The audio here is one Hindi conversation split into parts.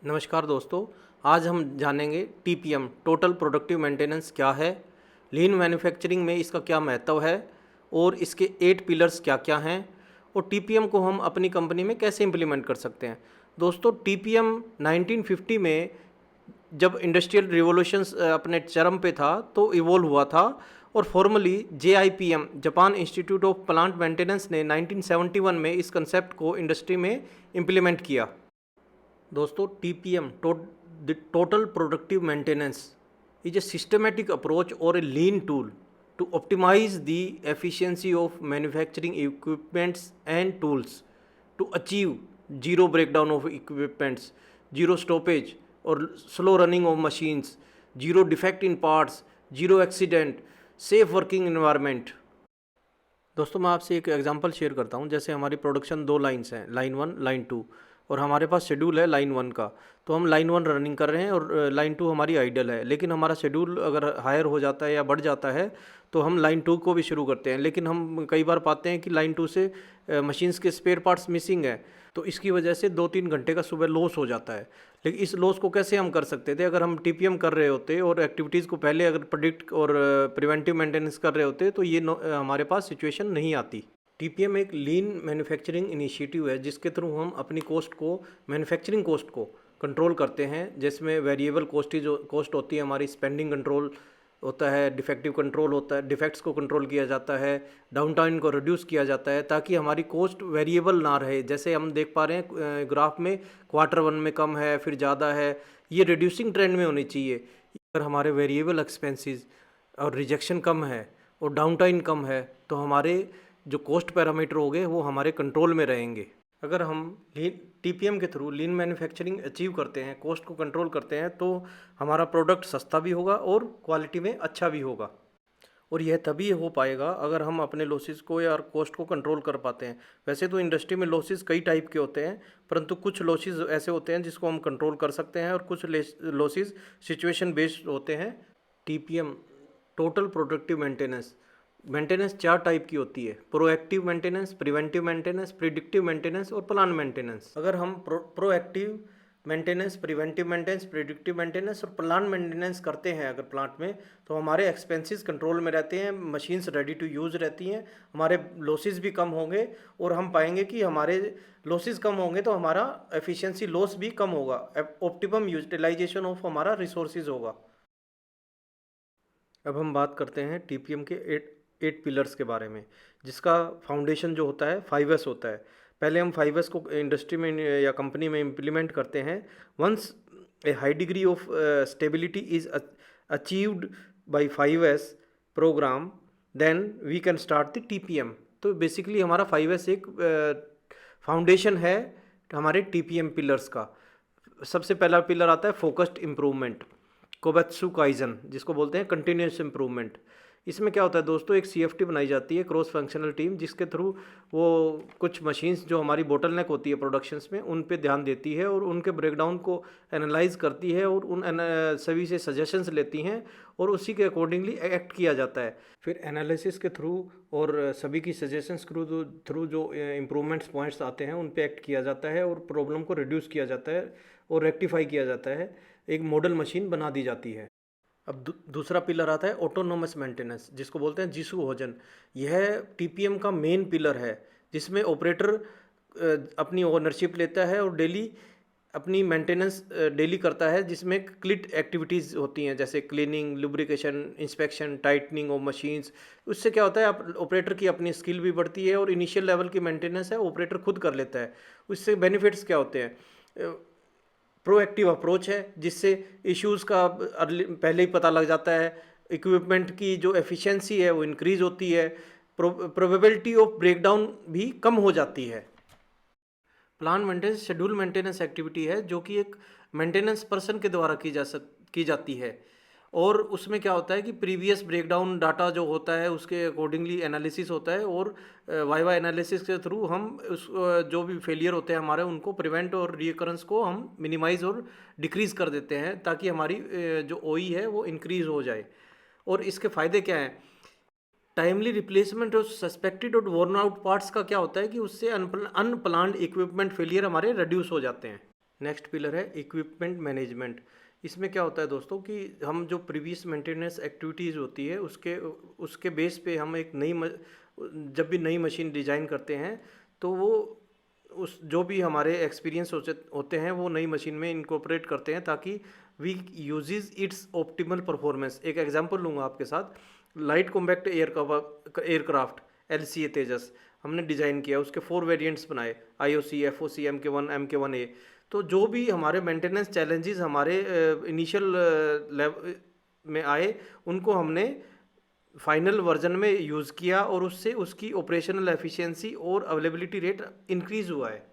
नमस्कार दोस्तों। आज हम जानेंगे टीपीएम टोटल प्रोडक्टिव मेंटेनेंस क्या है, लीन मैन्युफैक्चरिंग में इसका क्या महत्व है और इसके 8 पिलर्स क्या क्या हैं और टीपीएम को हम अपनी कंपनी में कैसे इम्प्लीमेंट कर सकते हैं। दोस्तों, टीपीएम 1950 में जब इंडस्ट्रियल रिवॉल्यूशंस अपने चरम पे था तो इवोल्व हुआ था और formally JIPM Japan institute of plant maintenance ने 1971 में इस कंसेप्ट को इंडस्ट्री में इम्प्लीमेंट किया। दोस्तों, TPM total productive maintenance is a systematic approach or a lean tool to optimize the efficiency of manufacturing equipments and tools to achieve zero breakdown of equipments, zero stoppage or slow running of machines, zero defect in parts, zero accident, safe working environment। दोस्तों, मैं आपसे एक एग्जांपल शेयर करता हूं। जैसे हमारी प्रोडक्शन 2 लाइन्स हैं, लाइन 1 लाइन 2, और हमारे पास शेड्यूल है लाइन 1 का। तो हम लाइन 1 रनिंग कर रहे हैं और लाइन 2 हमारी आइडल है। लेकिन हमारा शेड्यूल अगर हायर हो जाता है या बढ़ जाता है तो हम लाइन 2 को भी शुरू करते हैं। लेकिन हम कई बार पाते हैं कि लाइन 2 से मशीन्स के स्पेयर पार्ट्स मिसिंग है, तो इसकी वजह से 2-3 घंटे का सुबह लॉस हो जाता है। लेकिन इस लॉस को कैसे हम कर सकते थे? अगर हम टीपीएम कर रहे होते और एक्टिविटीज़ को पहले अगर प्रिडिक्ट और प्रिवेंटिव मेंटेनेंस कर रहे होते तो ये हमारे पास सिचुएशन नहीं आती। टीपीएम एक लीन मैन्युफैक्चरिंग इनिशिएटिव है जिसके थ्रू हम अपनी कॉस्ट को, मैन्युफैक्चरिंग कॉस्ट को कंट्रोल करते हैं। जिसमें वेरिएबल कॉस्ट जो कॉस्ट होती है हमारी, स्पेंडिंग कंट्रोल होता है, डिफेक्टिव कंट्रोल होता है, डिफेक्ट्स को कंट्रोल किया जाता है, डाउन टाइम को रिड्यूस किया जाता है ताकि हमारी कॉस्ट वेरिएबल ना रहे। जैसे हम देख पा रहे हैं ग्राफ में Q1 में कम है, फिर ज़्यादा है, ये रिड्यूसिंग ट्रेंड में होनी चाहिए। अगर हमारे वेरिएबल एक्सपेंसेस और रिजेक्शन कम है और डाउन टाइम कम है तो हमारे जो कॉस्ट पैरामीटर हो गए वो हमारे कंट्रोल में रहेंगे। अगर हम टीपीएम के थ्रू लीन मैन्युफैक्चरिंग अचीव करते हैं, कॉस्ट को कंट्रोल करते हैं, तो हमारा प्रोडक्ट सस्ता भी होगा और क्वालिटी में अच्छा भी होगा। और यह तभी हो पाएगा अगर हम अपने लॉसेस को या कॉस्ट को कंट्रोल कर पाते हैं। वैसे तो इंडस्ट्री में लॉसेस कई टाइप के होते हैं, परंतु कुछ लॉसेस ऐसे होते हैं जिसको हम कंट्रोल कर सकते हैं और कुछ लॉसेस सिचुएशन बेस्ड होते हैं। TPM total productive maintenance 4 type की होती है: proactive maintenance, preventive maintenance, predictive maintenance और प्लान मेंटेनेंस। अगर हम proactive maintenance, preventive maintenance, predictive maintenance और प्लान मेंटेनेंस करते हैं अगर प्लांट में, तो हमारे एक्सपेंसेस कंट्रोल में रहते हैं, मशीन्स रेडी टू यूज़ रहती हैं, हमारे लॉसेस भी कम होंगे और हम पाएंगे कि हमारे लॉसेस कम होंगे तो हमारा एफिशिएंसी लॉस भी कम होगा, ऑप्टिमम यूटिलाइजेशन ऑफ हमारा रिसोर्सेज होगा। अब हम बात करते हैं टीपीएम के 8 पिलर्स के बारे में, जिसका फाउंडेशन जो होता है 5S होता है। पहले हम 5S को इंडस्ट्री में या कंपनी में इम्प्लीमेंट करते हैं। Once a high degree of stability is achieved by 5S programme, then we can start the TPM. तो बेसिकली हमारा 5S एक फाउंडेशन है हमारे टीपीएम पिलर्स का। सबसे पहला पिलर आता है फोकस्ड इम्प्रूवमेंट, कोबेत्सु काइजन, जिसको बोलते हैं कंटिन्यूस इम्प्रूवमेंट। इसमें क्या होता है दोस्तों, एक CFT बनाई जाती है, क्रॉस फंक्शनल टीम, जिसके थ्रू वो कुछ मशीन्स जो हमारी बोटलनेक होती है प्रोडक्शंस में, उन पे ध्यान देती है और उनके ब्रेकडाउन को एनालाइज करती है और उन सभी से सजेशंस लेती हैं और उसी के अकॉर्डिंगली एक्ट किया जाता है। फिर एनालिसिस के थ्रू और सभी की सजेशंस थ्रू जो इम्प्रूवमेंट्स पॉइंट्स आते हैं उन पे एक्ट किया जाता है और प्रॉब्लम को रिड्यूस किया जाता है और रेक्टिफाई किया जाता है, एक मॉडल मशीन बना दी जाती है। अब दूसरा पिलर आता है ऑटोनोमस मेंटेनेंस, जिसको बोलते हैं जिसु होजन। यह टीपीएम का मेन पिलर है, जिसमें ऑपरेटर अपनी ओनरशिप लेता है और डेली अपनी मेंटेनेंस डेली करता है, जिसमें क्लिट एक्टिविटीज़ होती हैं जैसे cleaning, lubrication, inspection, tightening of machines. उससे क्या होता है, आप ऑपरेटर की अपनी स्किल भी बढ़ती है और इनिशियल लेवल की मेंटेनेंस है ऑपरेटर खुद कर लेता है। उससे बेनिफिट्स क्या होते हैं? प्रोएक्टिव अप्रोच है, जिससे इश्यूज़ का पहले ही पता लग जाता है, इक्विपमेंट की जो एफिशिएंसी है वो इंक्रीज़ होती है, प्रोबेबिलिटी ऑफ ब्रेकडाउन भी कम हो जाती है। Plan maintenance schedule maintenance activity है जो कि एक मेंटेनेंस पर्सन के द्वारा की जाती है और उसमें क्या होता है कि प्रीवियस ब्रेकडाउन डाटा जो होता है उसके अकॉर्डिंगली एनालिसिस होता है और वाइवा एनालिसिस के थ्रू हम उस जो भी फेलियर होते हैं हमारे उनको प्रिवेंट और रीअकरेंस को हम मिनिमाइज़ और डिक्रीज़ कर देते हैं ताकि हमारी जो OE है वो इंक्रीज़ हो जाए। और इसके फ़ायदे क्या हैं? टाइमली रिप्लेसमेंट और सस्पेक्टेड और वर्न आउट पार्ट्स का क्या होता है कि उससे अनप्लान्ड इक्विपमेंट फेलियर हमारे रिड्यूस हो जाते हैं। नेक्स्ट पिलर है इक्विपमेंट मैनेजमेंट। इसमें क्या होता है दोस्तों कि हम जो प्रीवियस मेंटेनेंस एक्टिविटीज़ होती है उसके उसके बेस पे हम एक जब भी नई मशीन डिज़ाइन करते हैं तो वो उस जो भी हमारे एक्सपीरियंस होते हैं वो नई मशीन में इनकॉर्पोरेट करते हैं ताकि we uses its optimal performance. एक एग्जांपल लूँगा आपके साथ, light compact aircraft LCA Tejas हमने डिज़ाइन किया, उसके 4 वेरिएंट्स बनाए, IOC, FOC, MK1, MK1A। तो जो भी हमारे मेंटेनेंस चैलेंजेस हमारे इनिशियल लेवल में आए उनको हमने फाइनल वर्जन में यूज़ किया और उससे उसकी ऑपरेशनल एफिशिएंसी और अवेलेबिलिटी रेट इंक्रीज़ हुआ है।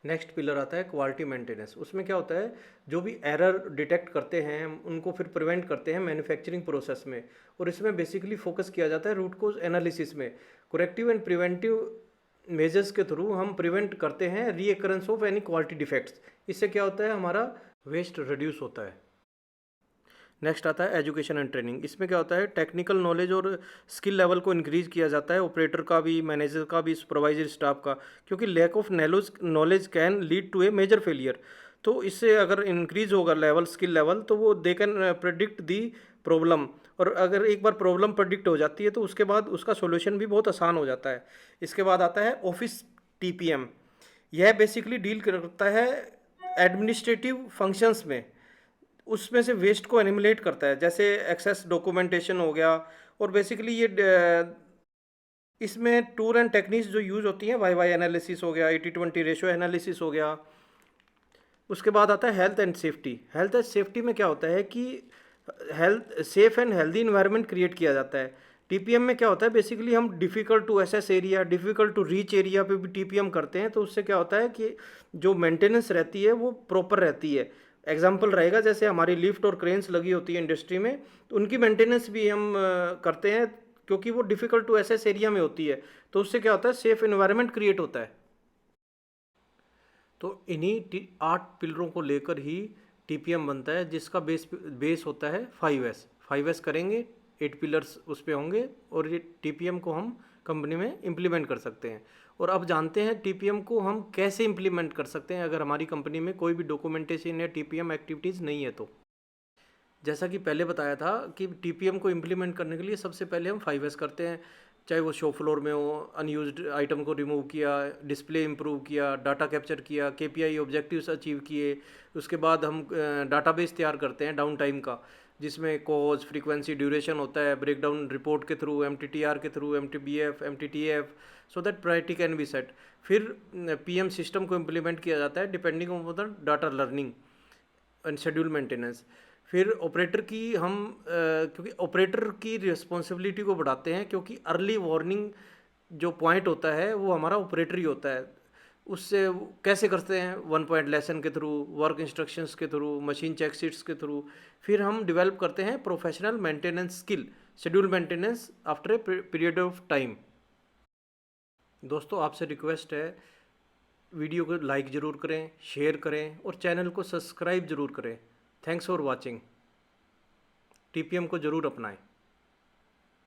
नेक्स्ट पिलर आता है क्वालिटी मेंटेनेंस। उसमें क्या होता है, जो भी एरर डिटेक्ट करते हैं उनको फिर प्रिवेंट करते हैं मैन्युफैक्चरिंग प्रोसेस में, और इसमें बेसिकली फोकस किया जाता है रूट कोज एनालिसिस में। करेक्टिव एंड प्रिवेंटिव मेजर्स के थ्रू हम प्रिवेंट करते हैं recurrence of any quality defects. इससे क्या होता है, हमारा वेस्ट रिड्यूस होता है। नेक्स्ट आता है एजुकेशन एंड ट्रेनिंग। इसमें क्या होता है, टेक्निकल नॉलेज और स्किल लेवल को इंक्रीज किया जाता है, ऑपरेटर का भी, मैनेजर का भी, सुपरवाइजर स्टाफ का, क्योंकि lack of knowledge can lead to a major failure. तो इससे अगर इंक्रीज होगा लेवल, स्किल लेवल, तो वो they can predict the problem, और अगर एक बार प्रॉब्लम प्रेडिक्ट हो जाती है तो उसके बाद उसका सॉल्यूशन भी बहुत आसान हो जाता है। इसके बाद आता है ऑफिस TPM। यह बेसिकली डील करता है एडमिनिस्ट्रेटिव फंक्शंस में, उसमें से वेस्ट को एनिमुलेट करता है, जैसे एक्सेस डॉक्यूमेंटेशन हो गया। और बेसिकली ये इसमें टूल एंड टेक्निक्स जो यूज होती हैं, YY एनालिसिस हो गया, 80-20 रेशो एनालिसिस हो गया। उसके बाद आता है health and safety. Health and safety में क्या होता है कि health safe and healthy environment create किया जाता है। TPM में क्या होता है, बेसिकली हम difficult to access area, difficult to reach area पे भी TPM करते हैं, तो उससे क्या होता है कि जो मेंटेनेंस रहती है वो प्रॉपर रहती है। एग्जाम्पल रहेगा, जैसे हमारी लिफ्ट और क्रेन्स लगी होती है इंडस्ट्री में, तो उनकी मेंटेनेंस भी हम करते हैं क्योंकि वो डिफ़िकल्ट टू एसेस एरिया में होती है, तो उससे क्या होता है, सेफ इन्वायरमेंट क्रिएट होता है। तो इन्हीं 8 पिलरों को लेकर ही TPM बनता है, जिसका बेस होता है 5S। 5S करेंगे, 8 पिलर्स उस पर होंगे, और ये TPM को हम कंपनी में इम्प्लीमेंट कर सकते हैं। और अब जानते हैं TPM को हम कैसे इम्प्लीमेंट कर सकते हैं अगर हमारी कंपनी में कोई भी डॉक्यूमेंटेशन या TPM एक्टिविटीज़ नहीं है तो। जैसा कि पहले बताया था कि TPM को इम्प्लीमेंट करने के लिए सबसे पहले हम 5S करते हैं, चाहे वो शो फ्लोर में हो, अनयूज्ड आइटम को रिमूव किया, डिस्प्ले इंप्रूव किया, डाटा कैप्चर किया, KPI ऑब्जेक्टिव्स अचीव किए। उसके बाद हम डाटाबेस तैयार करते हैं डाउन टाइम का, जिसमें कॉज, फ्रीक्वेंसी, ड्यूरेशन होता है, ब्रेकडाउन रिपोर्ट के थ्रू, MTTR के through, MTBF, MTTF, so that priority can be set. फिर PM सिस्टम को इम्प्लीमेंट किया जाता है depending on the data learning and schedule maintenance. फिर ऑपरेटर की हम क्योंकि ऑपरेटर की रिस्पॉन्सिबिलिटी को बढ़ाते हैं, क्योंकि अर्ली वार्निंग जो पॉइंट होता है वो हमारा ऑपरेटर ही होता है। उससे कैसे करते हैं, 1 पॉइंट लेसन के थ्रू, वर्क इंस्ट्रक्शंस के थ्रू, मशीन चेक शीट्स के थ्रू। फिर हम डेवलप करते हैं professional maintenance skill, schedule maintenance after a period of time. दोस्तों आपसे रिक्वेस्ट है, वीडियो को लाइक ज़रूर करें, शेयर करें और चैनल को सब्सक्राइब ज़रूर करें। Thanks for watching. TPM को ज़रूर अपनाएं।